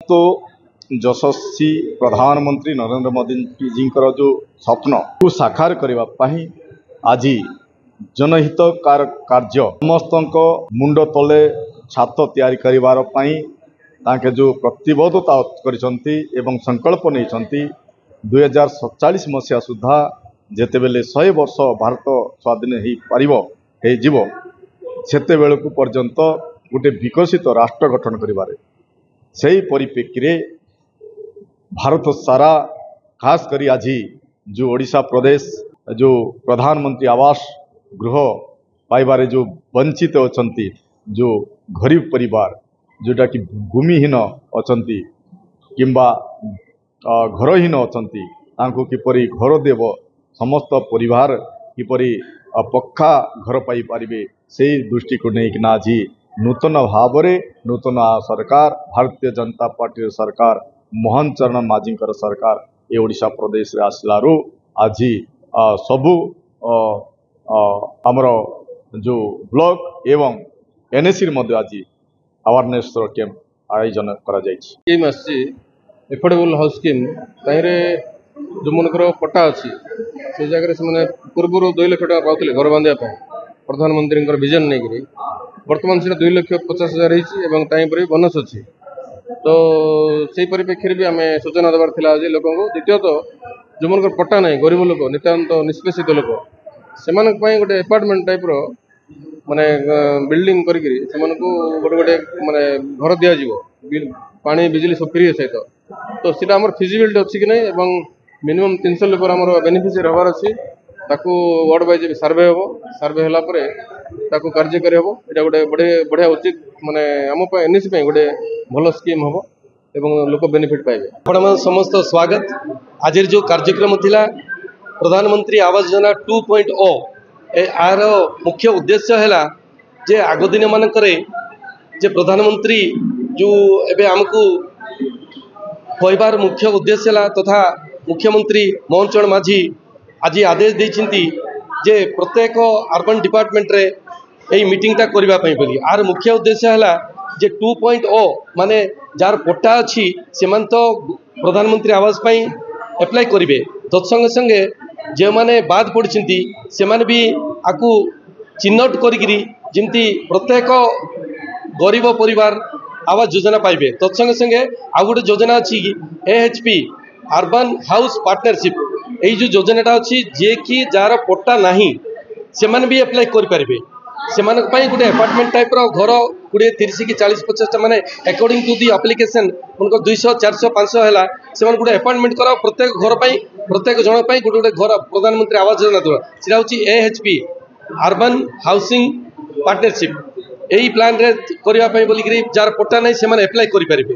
तो यशस्वी प्रधानमंत्री नरेंद्र मोदी जी जो स्वप्न को साकार करने आज जनहित कार्य समस्त मुंड तले छात तैयारी करिवार पई ताके जो प्रतिबद्धता करिसंती एवं संकल्प नहीं 2047 मसीहा सुधा जेतेबेले 100 वर्ष भारत स्वाधीन हो पारिबो हे जीवो सेते बेलकु पर्यंत गोटे विकसित राष्ट्र गठन करिवारे सही परिप्रेक्षी रे भारत सारा खास करी आज जो ओडिशा प्रदेश जो प्रधानमंत्री आवास गृह पाइबारे जो वंचित अछंती जो गरीब परिवार जोटा कि भूमिहीन अछंती किंबा घरहीन अछंती तांको किपरि घर देव समस्त परिवार किपरि पक्का घर पाई पारिबे से दृष्टि को लेकिन आज नूतन भाव नूतन सरकार भारतीय जनता पार्टी सरकार मोहन चरण माझी सरकार ये ओडिशा प्रदेश रे आसलारू आज सबू आमर जो ब्लॉक एवं एनएसी आज अवेयरनेस कैंप आयोजन करा एफोर्डेबल हाउस स्कीम ताहिरे जो मनकर पट्टा अच्छी से जगह से पूर्व 2 लाख टका पाते घर बांधा प्रधानमंत्री विजन नहीं बर्तमान से 2,50,000 होती बोनस अच्छी तो से परिप्रेक्षी भी आम सूचना देवार आज लोक द्वितीयत जो मन पट्टा ना गरीब लोक नितांत निष्पेषित लोक से गोटे अपार्टमेंट टाइप माने बिल्डिंग करके गोटे गोटे माने घर दि पानी बिजली सब फ्री सहित तो सीटा आम फिजिबिलिटी अच्छी कि नहीं मिनिमम 300 लोक आम बेनिफिशियरी हबार अच्छी ताकू वार्ड वाइज सर्वे हम सर्वे है कार्यकारी हम यहाँ गोटे बढ़िया उचित माने आम एनएसी गोटे भल स्कीम हम एवं लोक बेनिफिट पाइबे। आपण समस्त स्वागत आज जो कार्यक्रम थिला प्रधानमंत्री आवास योजना 2.0 यार मुख्य उद्देश्य है जे आग दिन मानक जे प्रधानमंत्री जो एबे आमको कहबार मुख्य उद्देश्य है तथा मुख्यमंत्री मोहन चरण माझी आज आदेश देइछिंती जे प्रत्येक अर्बन डिपार्टमेंट रे यही मीटिंगटा करने बोली आर मुख्य उद्देश्य है जे 2.0 माने जार पट्टा अच्छी से तो प्रधानमंत्री आवास एप्लाई करेंगे तत्संगे संगे जो मैंने बाद पड़ी से भी आपको चिन्हट करी प्रत्येक गरीब परिवार आवास योजना पाइबे तत्संगे संगे आ गोटे योजना अच्छी AHP अर्बन हाउस पार्टनरशिप यही जो योजनाटा अच्छी जे कि जार पट्टा नहीं से भी एप्लाई करेंगे से गोटे अपार्टमेंट टाइप घर 20-30 कि 40-50 माने अकॉर्डिंग टू दी एप्लिकेशन उनको 200-400-500 है से गोटे अपार्टमेंट कर प्रत्येक घर प्रत्येक जन गोटे गोटे घर प्रधानमंत्री आवास योजना देवा सीटा हूँ AHP अर्बन हाउसिंग पार्टनरशिप यही प्लान रे करने बोलिक जार पट्टा नहीं से एप्लाई करेंगे।